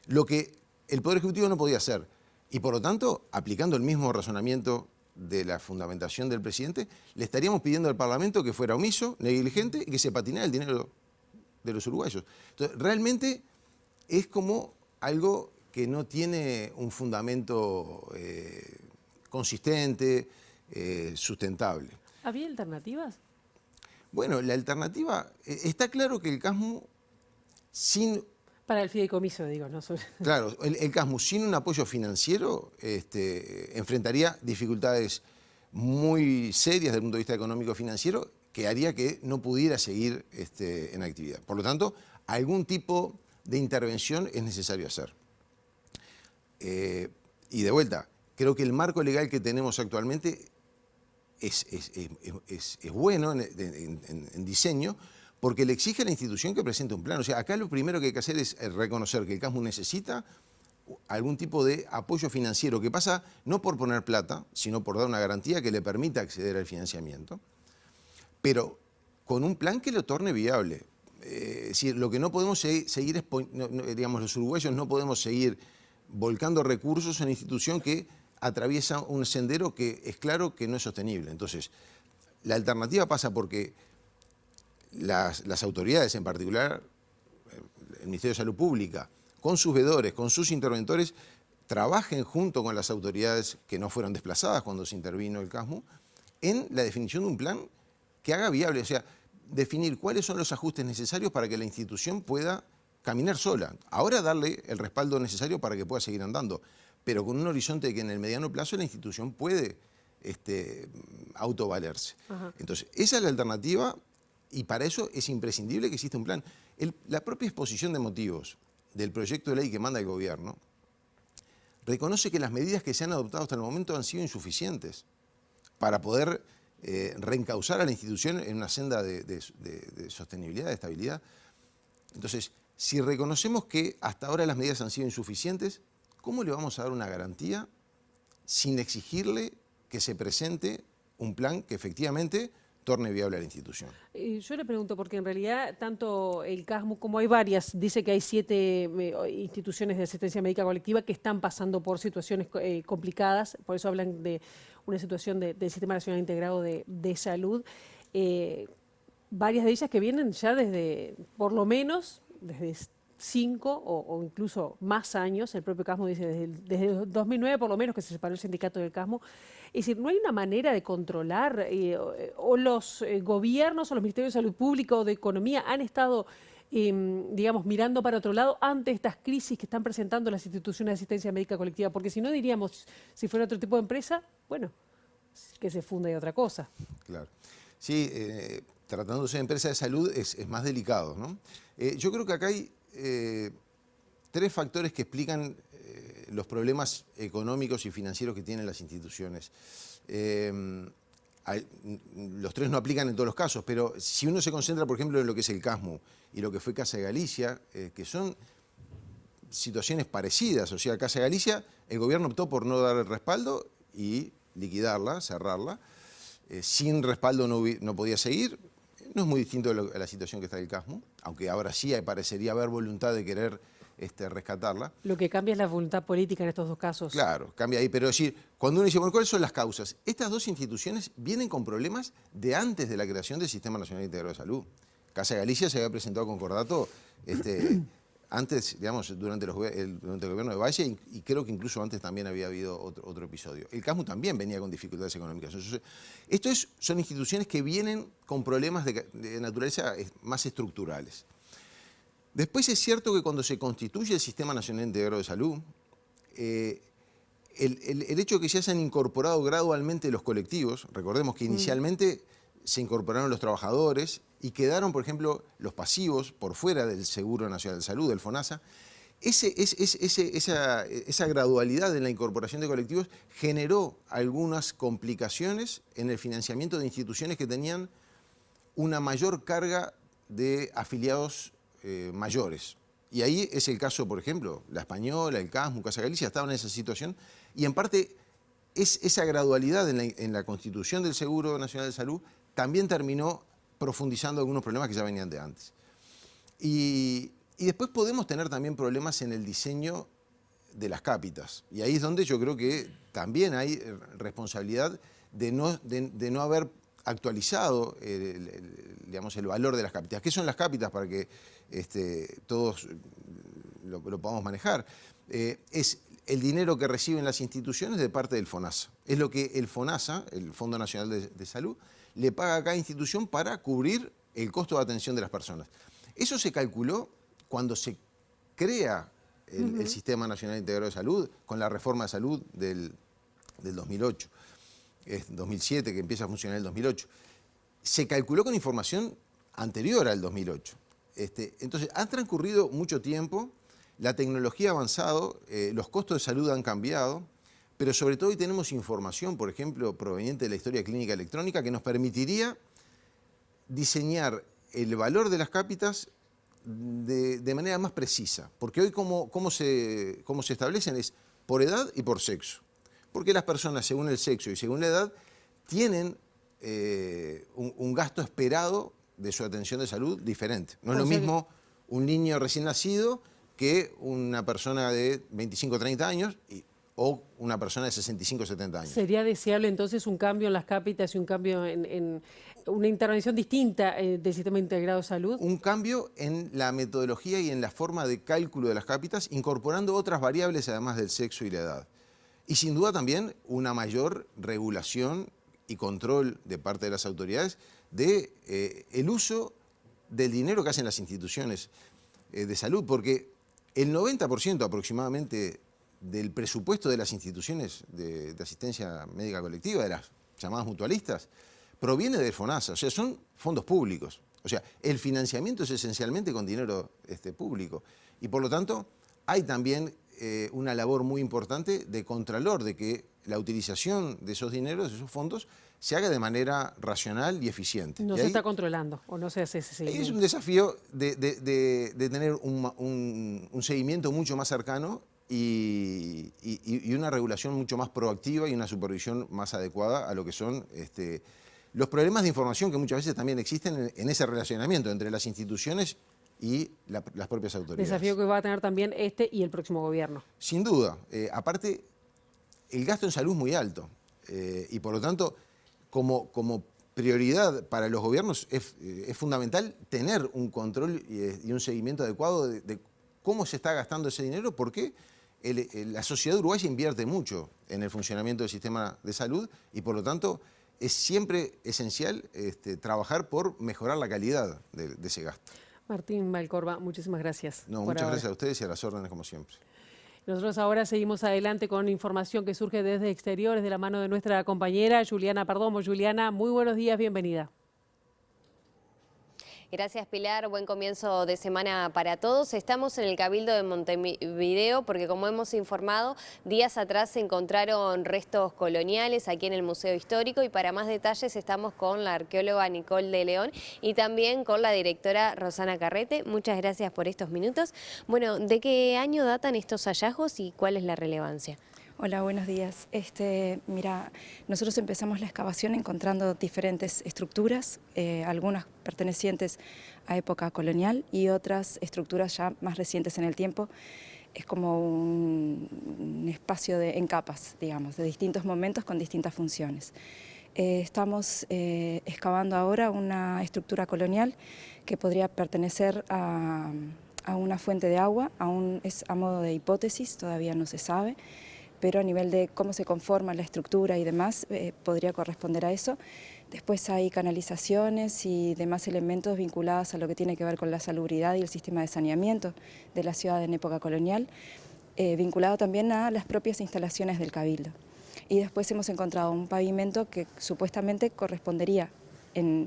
lo que el Poder Ejecutivo no podía hacer. Y por lo tanto, aplicando el mismo razonamiento de la fundamentación del presidente, le estaríamos pidiendo al Parlamento que fuera omiso, negligente y que se patinara el dinero de los uruguayos. Entonces, realmente es como algo que no tiene un fundamento consistente, sustentable. ¿Había alternativas? Bueno, la alternativa, está claro que el CASMU sin... Para el fideicomiso, digo, ¿no? Claro, el CASMU sin un apoyo financiero enfrentaría dificultades muy serias desde el punto de vista económico-financiero que haría que no pudiera seguir en actividad. Por lo tanto, algún tipo de intervención es necesario hacer. Y de vuelta, creo que el marco legal que tenemos actualmente es bueno en diseño, porque le exige a la institución que presente un plan. O sea, acá lo primero que hay que hacer es reconocer que el CASMU necesita algún tipo de apoyo financiero, que pasa no por poner plata, sino por dar una garantía que le permita acceder al financiamiento, pero con un plan que lo torne viable. Es decir, lo que no podemos seguir es, digamos, los uruguayos no podemos seguir volcando recursos en una institución que atraviesa un sendero que es claro que no es sostenible. Entonces, la alternativa pasa porque las autoridades, en particular el Ministerio de Salud Pública, con sus veedores, con sus interventores, trabajen junto con las autoridades que no fueron desplazadas cuando se intervino el CASMU, en la definición de un plan que haga viable, o sea, definir cuáles son los ajustes necesarios para que la institución pueda caminar sola. Ahora darle el respaldo necesario para que pueda seguir andando, pero con un horizonte de que en el mediano plazo la institución puede autovalerse. Entonces, esa es la alternativa y para eso es imprescindible que exista un plan. La propia exposición de motivos del proyecto de ley que manda el gobierno reconoce que las medidas que se han adoptado hasta el momento han sido insuficientes para poder reencauzar a la institución en una senda de sostenibilidad, de estabilidad. Entonces, si reconocemos que hasta ahora las medidas han sido insuficientes, ¿cómo le vamos a dar una garantía sin exigirle que se presente un plan que efectivamente torne viable a la institución? Yo le pregunto, porque en realidad tanto el CASMU como hay varias, dice que hay 7 instituciones de asistencia médica colectiva que están pasando por situaciones complicadas, por eso hablan de una situación del Sistema Nacional Integrado de Salud. Varias de ellas que vienen ya desde, por lo menos, desde 5 o incluso más años, el propio CASMU dice desde el 2009 por lo menos que se separó el sindicato del CASMU. Es decir, ¿no hay una manera de controlar o los gobiernos o los ministerios de Salud Pública o de Economía han estado, digamos, mirando para otro lado ante estas crisis que están presentando las instituciones de asistencia médica colectiva? Porque si no diríamos, si fuera otro tipo de empresa, bueno, que se funda y otra cosa. Claro. Sí, tratándose de empresa de salud es más delicado, ¿no? Yo creo que acá hay 3 factores que explican los problemas económicos y financieros que tienen las instituciones. Los 3 no aplican en todos los casos, pero si uno se concentra, por ejemplo, en lo que es el CASMU y lo que fue Casa de Galicia, que son situaciones parecidas. O sea, Casa de Galicia, el gobierno optó por no dar el respaldo y liquidarla, cerrarla. Sin respaldo no podía seguir. No es muy distinto a la situación que está el CASMU, aunque ahora sí parecería haber voluntad de querer rescatarla. Lo que cambia es la voluntad política en estos dos casos. Claro, cambia ahí, pero decir, cuando uno dice, bueno, ¿cuáles son las causas? Estas 2 instituciones vienen con problemas de antes de la creación del Sistema Nacional Integrado de Salud. Casa de Galicia se había presentado concordato antes, digamos, durante el gobierno de Valle y creo que incluso antes también había habido otro episodio. El CASMU también venía con dificultades económicas. Entonces, son instituciones que vienen con problemas de naturaleza más estructurales. Después es cierto que cuando se constituye el Sistema Nacional Integrado de Salud, el hecho de que ya se han incorporado gradualmente los colectivos, recordemos que inicialmente se incorporaron los trabajadores y quedaron, por ejemplo, los pasivos por fuera del Seguro Nacional de Salud, del FONASA. Esa gradualidad en la incorporación de colectivos generó algunas complicaciones en el financiamiento de instituciones que tenían una mayor carga de afiliados mayores. Y ahí es el caso, por ejemplo, la Española, el CASMU, Casa Galicia, estaban en esa situación y en parte esa gradualidad en la constitución del Seguro Nacional de Salud también terminó profundizando algunos problemas que ya venían de antes. Y después podemos tener también problemas en el diseño de las cápitas. Y ahí es donde yo creo que también hay responsabilidad de no haber actualizado digamos, el valor de las cápitas. ¿Qué son las cápitas para que todos lo podamos manejar? Es el dinero que reciben las instituciones de parte del FONASA. Es lo que el FONASA, el Fondo Nacional de Salud, le paga a cada institución para cubrir el costo de atención de las personas. Eso se calculó cuando se crea el Sistema Nacional Integrado de Salud, con la reforma de salud del 2008, 2007, que empieza a funcionar en el 2008. Se calculó con información anterior al 2008. Entonces, ha transcurrido mucho tiempo, la tecnología ha avanzado, los costos de salud han cambiado, pero sobre todo hoy tenemos información, por ejemplo, proveniente de la historia clínica electrónica, que nos permitiría diseñar el valor de las cápitas de manera más precisa. Porque hoy cómo se establecen es por edad y por sexo. Porque las personas, según el sexo y según la edad, tienen un gasto esperado de su atención de salud diferente. No es lo mismo un niño recién nacido que una persona de 25 o 30 años, o una persona de 65 o 70 años. ¿Sería deseable entonces un cambio en las cápitas y un cambio en una intervención distinta del sistema integrado de salud? Un cambio en la metodología y en la forma de cálculo de las cápitas, incorporando otras variables además del sexo y la edad. Y sin duda también una mayor regulación y control de parte de las autoridades de el uso del dinero que hacen las instituciones de salud, porque el 90% aproximadamente del presupuesto de las instituciones de asistencia médica colectiva, de las llamadas mutualistas, proviene del FONASA, o sea, son fondos públicos. O sea, el financiamiento es esencialmente con dinero público. Y por lo tanto, hay también una labor muy importante de contralor, de que la utilización de esos dineros, de esos fondos, se haga de manera racional y eficiente. No se está controlando o no se hace ese seguimiento. Es un desafío de tener un seguimiento mucho más cercano y una regulación mucho más proactiva y una supervisión más adecuada a lo que son los problemas de información que muchas veces también existen en ese relacionamiento entre las instituciones y las propias autoridades. Desafío que va a tener también este y el próximo gobierno. Sin duda. Aparte, el gasto en salud es muy alto y por lo tanto, como prioridad para los gobiernos es fundamental tener un control y un seguimiento adecuado de cómo se está gastando ese dinero, porque la sociedad uruguaya invierte mucho en el funcionamiento del sistema de salud y por lo tanto es siempre esencial trabajar por mejorar la calidad de ese gasto. Martín Valcorba, muchísimas gracias. No, muchas gracias a ustedes y a las órdenes como siempre. Nosotros ahora seguimos adelante con información que surge desde exteriores de la mano de nuestra compañera Juliana Perdomo. Juliana, muy buenos días, bienvenida. Gracias, Pilar. Buen comienzo de semana para todos. Estamos en el Cabildo de Montevideo porque, como hemos informado, días atrás se encontraron restos coloniales aquí en el Museo Histórico y para más detalles estamos con la arqueóloga Nicole de León y también con la directora Rosana Carrete. Muchas gracias por estos minutos. Bueno, ¿de qué año datan estos hallazgos y cuál es la relevancia? Hola, buenos días. Mira, nosotros empezamos la excavación encontrando diferentes estructuras, algunas pertenecientes a época colonial y otras estructuras ya más recientes en el tiempo. Es como un espacio en capas, digamos, de distintos momentos con distintas funciones. Estamos excavando ahora una estructura colonial que podría pertenecer a una fuente de agua, es a modo de hipótesis, todavía no se sabe, pero a nivel de cómo se conforma la estructura y demás, podría corresponder a eso. Después hay canalizaciones y demás elementos vinculados a lo que tiene que ver con la salubridad y el sistema de saneamiento de la ciudad en época colonial, vinculado también a las propias instalaciones del Cabildo. Y después hemos encontrado un pavimento que supuestamente correspondería,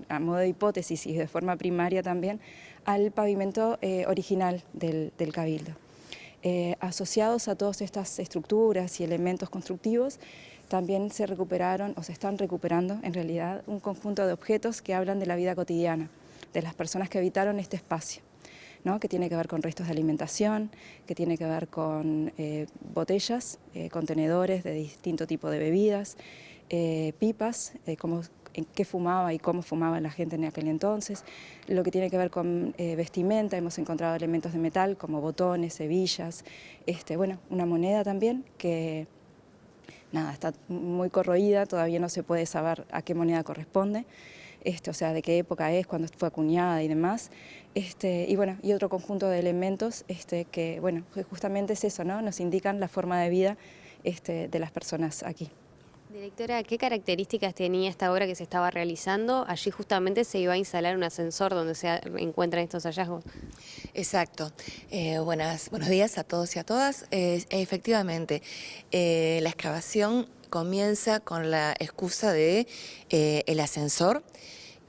a modo de hipótesis y de forma primaria también, al pavimento original del Cabildo. Asociados a todas estas estructuras y elementos constructivos, también se recuperaron, o se están recuperando en realidad, un conjunto de objetos que hablan de la vida cotidiana, de las personas que habitaron este espacio, ¿no? Que tiene que ver con restos de alimentación, que tiene que ver con botellas, contenedores de distinto tipo de bebidas, pipas, en qué fumaba y cómo fumaba la gente en aquel entonces, lo que tiene que ver con vestimenta, hemos encontrado elementos de metal como botones, hebillas, una moneda también que está muy corroída, todavía no se puede saber a qué moneda corresponde, o sea, de qué época es, cuándo fue acuñada y demás, y otro conjunto de elementos que justamente es eso, ¿no? Nos indican la forma de vida de las personas aquí. Directora, ¿qué características tenía esta obra que se estaba realizando? Allí justamente se iba a instalar un ascensor donde se encuentran estos hallazgos. Exacto. Buenos días a todos y a todas. Efectivamente, la excavación comienza con la excusa de el ascensor,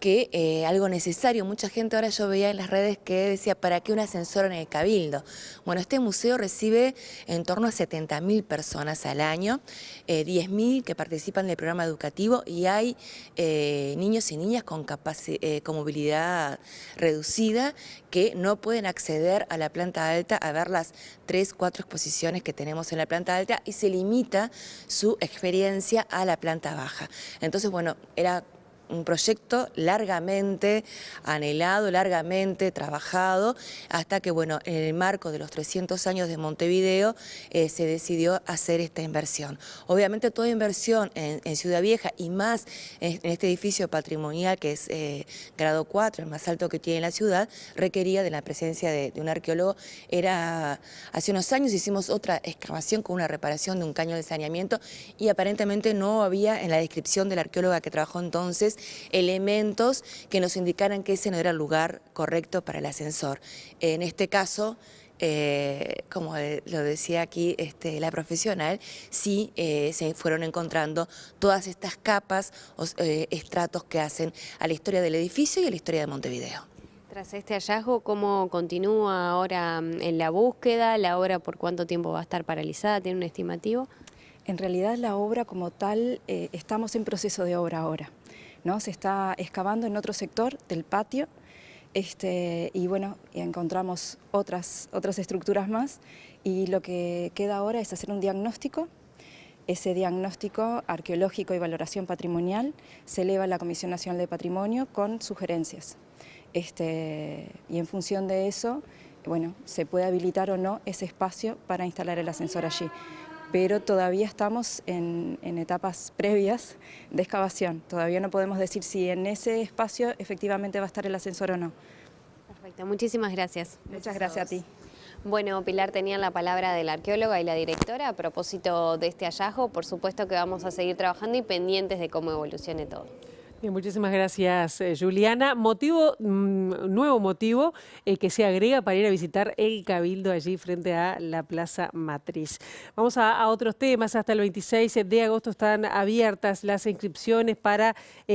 que algo necesario. Mucha gente ahora yo veía en las redes que decía, ¿para qué un ascensor en el Cabildo? Bueno, este museo recibe en torno a 70.000 personas al año, 10.000 que participan del programa educativo y hay niños y niñas con movilidad reducida que no pueden acceder a la planta alta a ver las 3, 4 exposiciones que tenemos en la planta alta y se limita su experiencia a la planta baja. Entonces, bueno, era un proyecto largamente anhelado, largamente trabajado, hasta que, bueno, en el marco de los 300 años de Montevideo se decidió hacer esta inversión. Obviamente toda inversión en Ciudad Vieja y más en este edificio patrimonial que es grado 4, el más alto que tiene la ciudad, requería de la presencia de un arqueólogo. Hace unos años hicimos otra excavación con una reparación de un caño de saneamiento y aparentemente no había en la descripción de la arqueóloga que trabajó entonces elementos que nos indicaran que ese no era el lugar correcto para el ascensor. En este caso, como lo decía aquí la profesional, sí se fueron encontrando todas estas capas o estratos que hacen a la historia del edificio y a la historia de Montevideo. Tras este hallazgo, ¿cómo continúa ahora en la búsqueda? ¿La obra por cuánto tiempo va a estar paralizada? ¿Tiene un estimativo? En realidad la obra como tal, estamos en proceso de obra ahora, ¿no? Se está excavando en otro sector del patio y bueno, encontramos otras estructuras más y lo que queda ahora es hacer un diagnóstico. Ese diagnóstico arqueológico y valoración patrimonial se eleva a la Comisión Nacional de Patrimonio con sugerencias. Y en función de eso, bueno, se puede habilitar o no ese espacio para instalar el ascensor allí. Pero todavía estamos en etapas previas de excavación. Todavía no podemos decir si en ese espacio efectivamente va a estar el ascensor o no. Perfecto, muchísimas gracias. Muchas gracias a ti. Bueno, Pilar, tenían la palabra de la arqueóloga y la directora a propósito de este hallazgo. Por supuesto que vamos a seguir trabajando y pendientes de cómo evolucione todo. Bien, muchísimas gracias, Juliana. Nuevo motivo que se agrega para ir a visitar el Cabildo allí frente a la Plaza Matriz. Vamos a otros temas. Hasta el 26 de agosto están abiertas las inscripciones para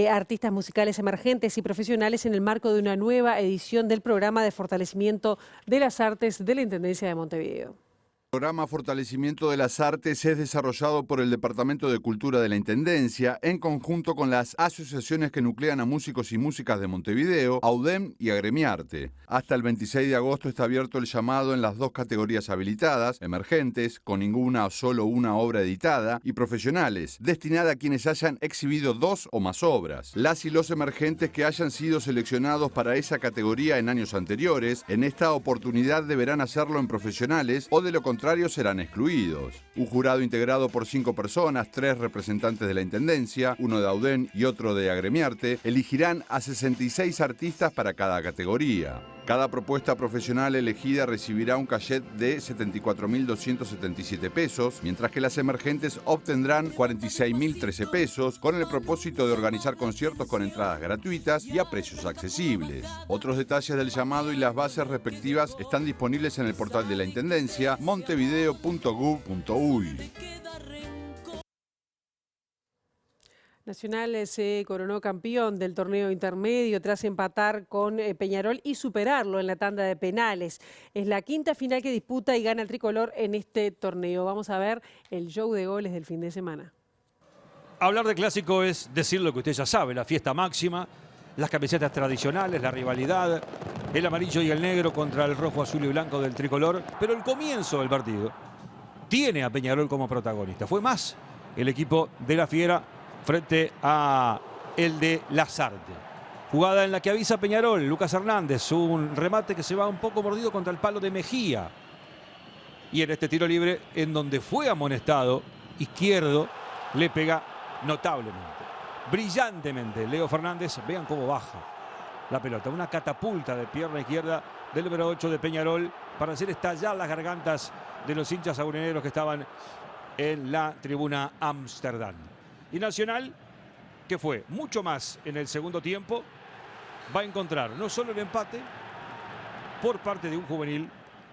artistas musicales emergentes y profesionales en el marco de una nueva edición del programa de fortalecimiento de las artes de la Intendencia de Montevideo. El programa Fortalecimiento de las Artes es desarrollado por el Departamento de Cultura de la Intendencia en conjunto con las asociaciones que nuclean a músicos y músicas de Montevideo, AUDEM y Agremiarte. Hasta el 26 de agosto está abierto el llamado en las dos categorías habilitadas, emergentes, con ninguna o solo una obra editada, y profesionales, destinada a quienes hayan exhibido 2 o más obras. Las y los emergentes que hayan sido seleccionados para esa categoría en años anteriores, en esta oportunidad deberán hacerlo en profesionales o de lo contrario serán excluidos. Un jurado integrado por 5 personas, 3 representantes de la Intendencia, uno de AUDEM y otro de Agremiarte, elegirán a 66 artistas para cada categoría. Cada propuesta profesional elegida recibirá un cachet de 74.277 pesos, mientras que las emergentes obtendrán 46.013 pesos, con el propósito de organizar conciertos con entradas gratuitas y a precios accesibles. Otros detalles del llamado y las bases respectivas están disponibles en el portal de la Intendencia, montevideo.gov.uy. Nacional se coronó campeón del torneo intermedio tras empatar con Peñarol y superarlo en la tanda de penales. Es la quinta final que disputa y gana el tricolor en este torneo. Vamos a ver el show de goles del fin de semana. Hablar de clásico es decir lo que usted ya sabe, la fiesta máxima, las camisetas tradicionales, la rivalidad, el amarillo y el negro contra el rojo, azul y blanco del tricolor. Pero el comienzo del partido tiene a Peñarol como protagonista. Fue más el equipo de la Fiera frente a el de Lasarte. Jugada en la que avisa Peñarol, Lucas Hernández, un remate que se va un poco mordido contra el palo de Mejía. Y en este tiro libre, en donde fue amonestado, Izquierdo le pega notablemente, brillantemente. Leo Fernández, vean cómo baja la pelota. Una catapulta de pierna izquierda del número 8 de Peñarol para hacer estallar las gargantas de los hinchas aureneros que estaban en la tribuna Amsterdam. Y Nacional, que fue mucho más en el segundo tiempo, va a encontrar no solo el empate por parte de un juvenil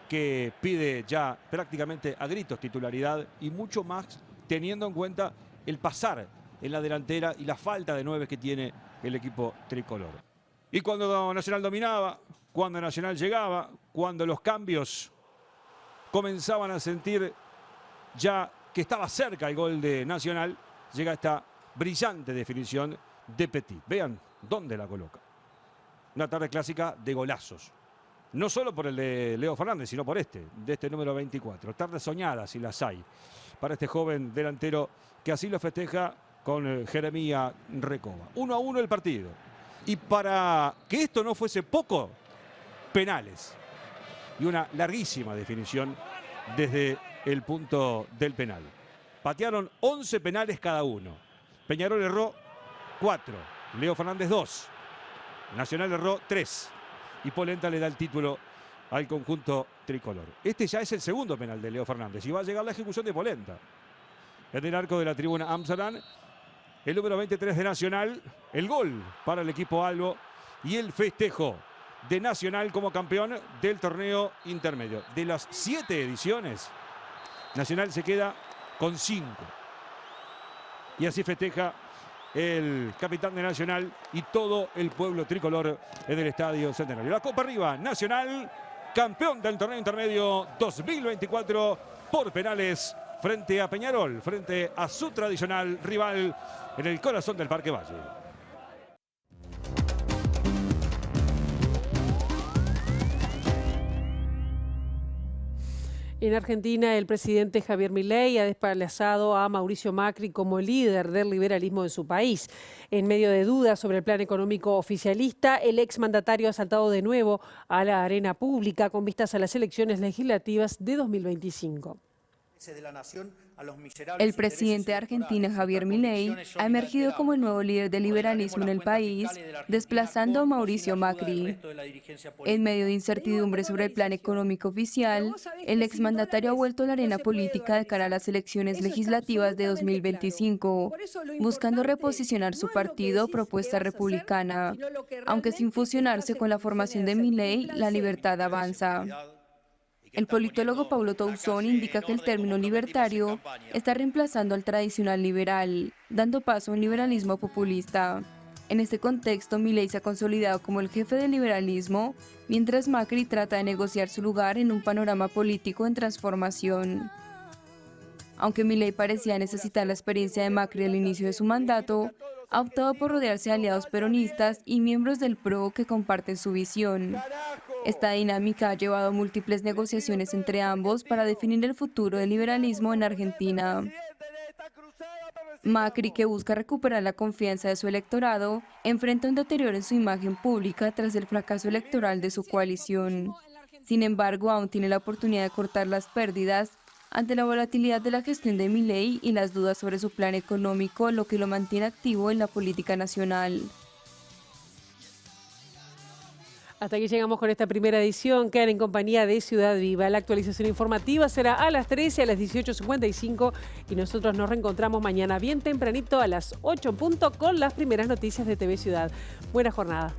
que pide ya prácticamente a gritos titularidad y mucho más teniendo en cuenta el pasar en la delantera y la falta de 9 que tiene el equipo tricolor. Y cuando Nacional dominaba, cuando Nacional llegaba, cuando los cambios comenzaban a sentir ya que estaba cerca el gol de Nacional, llega esta brillante definición de Petit. Vean dónde la coloca. Una tarde clásica de golazos. No solo por el de Leo Fernández, sino por de este número 24. Tardes soñadas, si las hay, para este joven delantero que así lo festeja con Jeremía Recoba. 1-1 el partido. Y para que esto no fuese poco, penales. Y una larguísima definición desde el punto del penal. Patearon 11 penales cada uno. Peñarol erró 4, Leo Fernández 2, Nacional erró 3 y Polenta le da el título al conjunto tricolor. Este ya es el segundo penal de Leo Fernández y va a llegar la ejecución de Polenta. En el arco de la tribuna Amsterdam, el número 23 de Nacional, el gol para el equipo albo y el festejo de Nacional como campeón del torneo intermedio. De las 7 ediciones, Nacional se queda con 5. Y así festeja el capitán de Nacional y todo el pueblo tricolor en el Estadio Centenario. La Copa arriba, Nacional, campeón del torneo intermedio 2024 por penales frente a Peñarol, frente a su tradicional rival en el corazón del Parque Valle. En Argentina, el presidente Javier Milei ha desplazado a Mauricio Macri como líder del liberalismo de su país. En medio de dudas sobre el plan económico oficialista, el exmandatario ha saltado de nuevo a la arena pública con vistas a las elecciones legislativas de 2025. El presidente de Argentina, Javier Milei, ha emergido como el nuevo líder del liberalismo en el país, desplazando a Mauricio Macri. En medio de incertidumbre sobre el plan económico oficial, el exmandatario ha vuelto a la arena política de cara a las elecciones legislativas de 2025, buscando reposicionar su partido Propuesta Republicana. Aunque sin fusionarse con la formación de Milei, La Libertad Avanza. El politólogo Paulo Touzón indica que el término libertario está reemplazando al tradicional liberal, dando paso a un liberalismo populista. En este contexto, Milei se ha consolidado como el jefe del liberalismo, mientras Macri trata de negociar su lugar en un panorama político en transformación. Aunque Milei parecía necesitar la experiencia de Macri al inicio de su mandato, ha optado por rodearse de aliados peronistas y miembros del PRO que comparten su visión. Esta dinámica ha llevado a múltiples negociaciones entre ambos para definir el futuro del liberalismo en Argentina. Macri, que busca recuperar la confianza de su electorado, enfrenta un deterioro en su imagen pública tras el fracaso electoral de su coalición. Sin embargo, aún tiene la oportunidad de cortar las pérdidas ante la volatilidad de la gestión de Milei y las dudas sobre su plan económico, lo que lo mantiene activo en la política nacional. Hasta aquí llegamos con esta primera edición. Quedan en compañía de Ciudad Viva. La actualización informativa será a las 13, a las 18:55 y nosotros nos reencontramos mañana bien tempranito a las 8 en punto con las primeras noticias de TV Ciudad. Buena jornada.